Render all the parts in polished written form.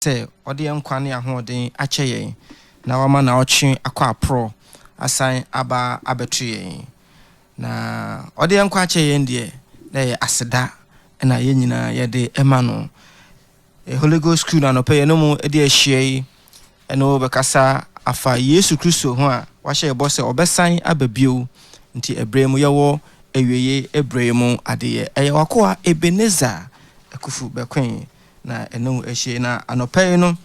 say odi enkwane ahoden ache yen na wama na otwe akwa pro asan aba abetu yen na odi enkwa ache yen de na ye aseda na ye nyina ye de emano Holy Ghost school na no pay no mu e de ahie eno bekasa afa Yesu Kristo ho a wa hye bo se obesan ababio nti ebremu ye wo ewieye ebremu adeye eye wakoa Ebeneza akufu bekwen na eno ehie na anopay no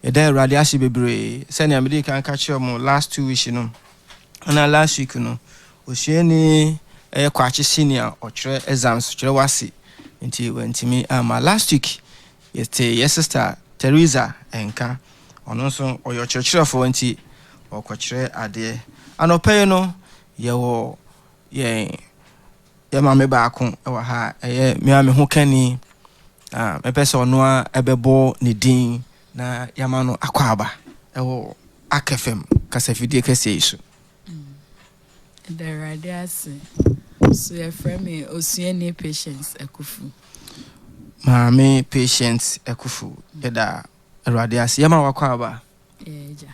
yeda Awurade ahye bebre se na amedi kan ka kire mo last 2 weeks no na last week no ohie ni kwache senior okire exams kire wase nti wantimi ama last week your sister Teresa enka ono so oyo chirchirafo nti okwakire ade anopay no yewo ye mame baako ewa ha me ho kani mepese ono a ebebo ne din na yamano akwaba ewo akefem kasafidie kase isu the radius so your friend me osuani patience akufu Mame patience ekufu yeda radius yama wakwaba eja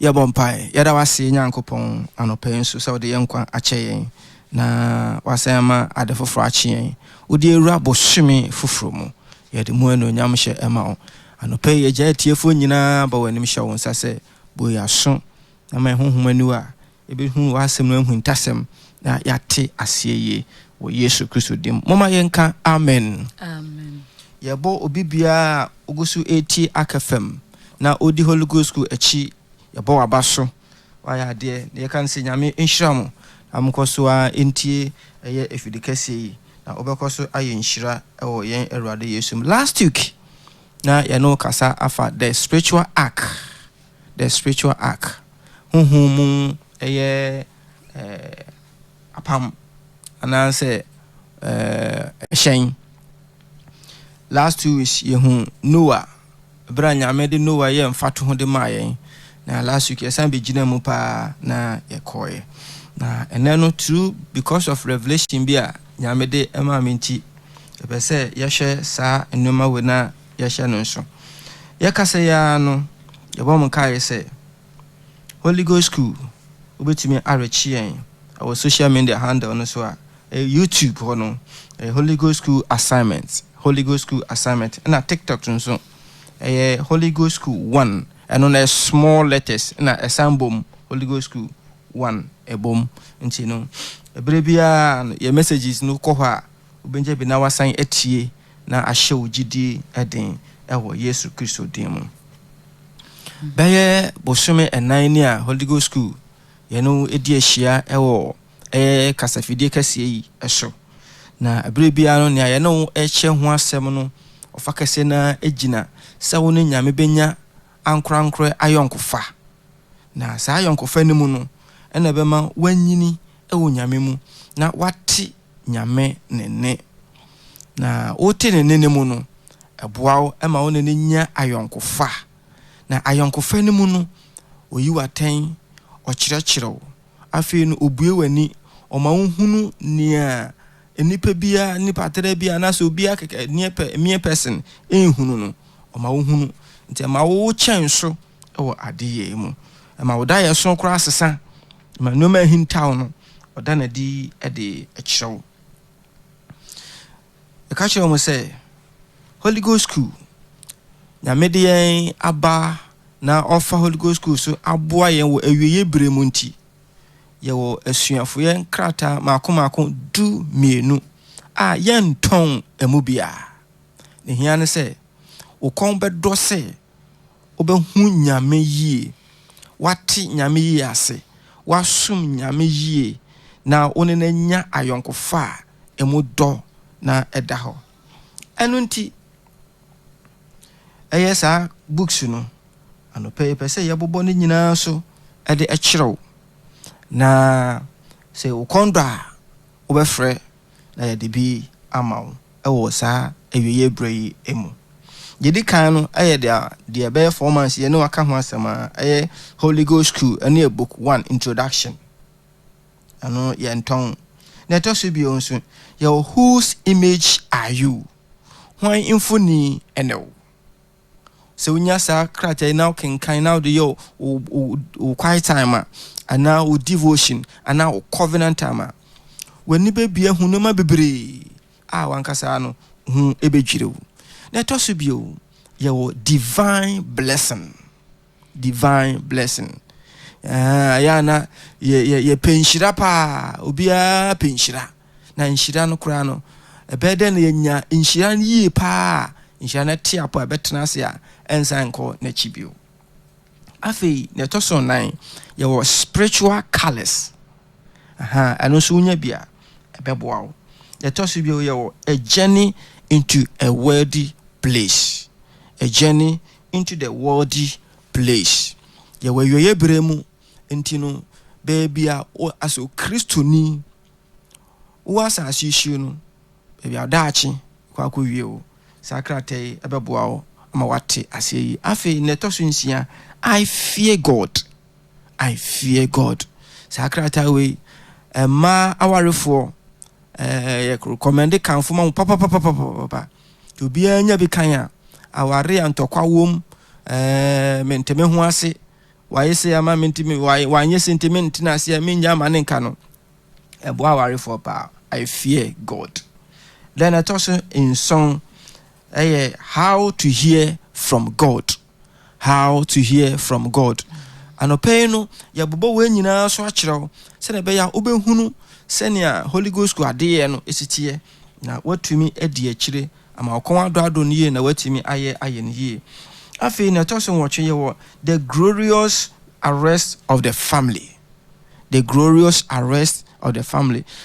ya bompai yada wase nyankopon anopay nso se ode yenkwa ache na wasema ade foforo ache yen odi ewura bohweme foforo mu yede mu eno nyamhye ema anopay yeja tiefo nyina ba wanim hye won sase boyaso na ma honhom aniwa ebehu wasem no ahuntasem na yate asieye wo Yesu Kristo dim mama yenka amen amen yebo obibia ogusu eti akafem na odi Holy Ghost school echi yebo abaso waya de ne kan se nyame nhiramo amkoso a entie eye efidikase yi na obekoso aye nhira ewo yen Awurade Yesu last week na ye no kasa afa the spiritual ark honhom eye apam ananse shen last 2 weeks yehu Noah bra nyame de Noah ye mfato ho de mayen na last week yesan be gina mu pa na yekoye na eneno true because of revelation bia nyame de ema menti ebese yehwe sa enoma we na yehwe no nso yekase ya no yebom kai se Holy Ghost school obetimi arechi yen our social media handle no so a YouTube hono Holy Ghost school assignment na TikTok nso Holy Ghost school 1 and on a small letters na asambom Holy Ghost school 1 ebom nti no ebrebia your messages no ko ha obenje bi na wasan etie na ahye ogidi eden ewo Yesu Kristo dim beye bosome enan ni a Holy Ghost school ye no edi ahia ewo kasafidie kase yi eso na ebrebia no ne ye no eche ho asem no ofa kase na egina se wo no nyame benya ankrankre ayonkofa na sa ayonkofa ni mu no ena bema wanyini ewo nyame mu na wati nyame nene na ote nene mu no eboawo ema wo nene nya ayonkofa na ayonkofa ni mu no oyiwaten okirechiro afi no obue wani oma hunhunu nia enipa bia nipa tere bia na so bia keke nie person enhunu no oma hunhunu nti ma wo chenso ewo adeye mu ma wo da ye so kra asesa ma no ma hintaw no oda na di ede ekirew e ka kire mo say Holy Ghost school nyame de yen aba na offer Holy Ghost school so aboa yen wo awieye bremu nti yewo asuafo yen krata makomako du mienu a yen ton emubia ne hia ne se ukon bedo se obehu nyame yie wati nyame yie ase wasum nyame yie na one na nya ayonkofa emudo na edaho enu nti eyesa books no anope pese yebobo ne nyina so ede ekirew na se ukondwa obefre na ye de bi amawo ewo sa ewiye brei emu yedi kan no aye de be 4 months ye no aka ho asema aye Holy Ghost school ene book 1 introduction ano ye nton na to so bi onso ye whose image are you hwan infoni ene so unya sa krata now kenkan now the yo quiet time and now devotion and now covenant time when ni bebia hu no ma bebre wankasa no hu ebedwire wu na to so bio ye divine blessing ya na ye penshira pa obia penshira na nshira no kura no ebede na yenya nshira yi pa nshira na tia po abetena ase a ensan ko na chibio afei na to so 9 ye spiritual colors eno so unya bia ebeboa wo na to so bio ye a journey into a worthy place, a journey into the worthy place. Ye we bremu entino baby aso Christoni was as you no baby adachi kwa wie o sakrate ebeboa o ama wate asei afi netoso nsia I fear God sakrata we ma awarefo ye recommend kan fuma papa to be anya bi kan a aware antokwa wom menteme ho ase wayese ama mentime wanye sentiment na ase menya ma nenka no ebo aware for pa I fear God. Then it also in song how to hear from God, anope no ya bobo we nyina so akireo se na be ya obehunu senia Holy Ghost ko ade no esitie na watumi adi akire ama okon ado ne na watumi aye ne yie afi na to so nwotwe ye wo the glorious arrest of the family,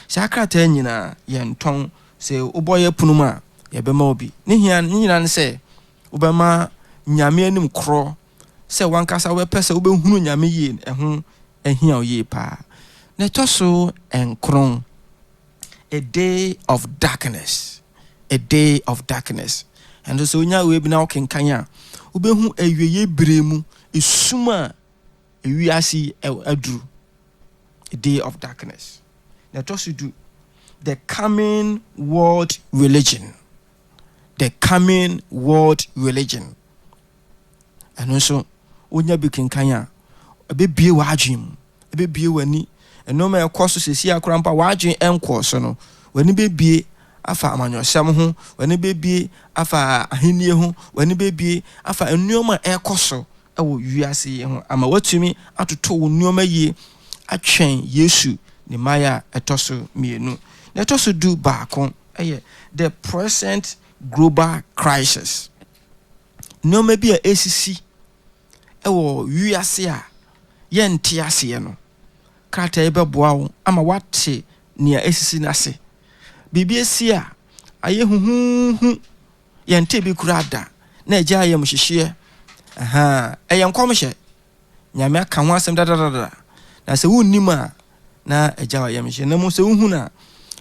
sakrata nyina ye nton se oboye punuma ye bema obi ne hia nyina ne se obema nyame anim kro se wankasa we pese obehunu nyame yie ehun ehia oye pa na to so enkron a day of darkness and so nya we bi na okenkanya obehu awieye bremu esuma ewiasi aduru a day of darkness. Na to so do the coming world religion, and also onya bi kenkanya ebebie wadwem ebebie wani eno ma ekoso sesi akrampa wadwen enko so no wani bebie afa amanyosam ho wani bebie afa ahenie ho wani bebie afa enuoma ekoso ewo wiase ho ama watumi atoto enuoma yie atwen Yesu ni maya etoso mienu na etoso du baako the present global crisis enuoma bi a esisi ewo wiase a yente ase no krata ebeboa wo ama wate nia esisi nase bibie si a aye huhuhu yente bi kurada na eja ayem hihye eyenkomhye nyame aka ho asem dadadada na se wonnima na eja ayem hihye na mo se wuhu na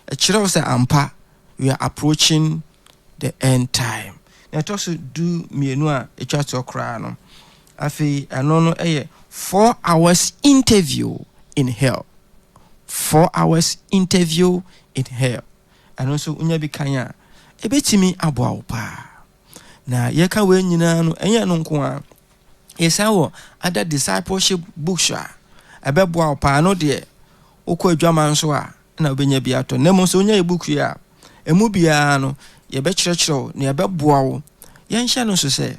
ekire se ampa we are approaching the end time. Na to so do mienu a etwa to kra no afi eno no 4 hours interview in hell. 4 hours interview in hell. And also unya bi kan a ebetimi aboa wo pa na yeka we nyina no enya no nko a yesa wo other discipleship books a ebeboa wo pa no de okọ adwaman so a na obenya bi ato na mo so unya ebook ya emu bia no ye be kyerɛkyerɛw na ye beboa wo ye nhya no so se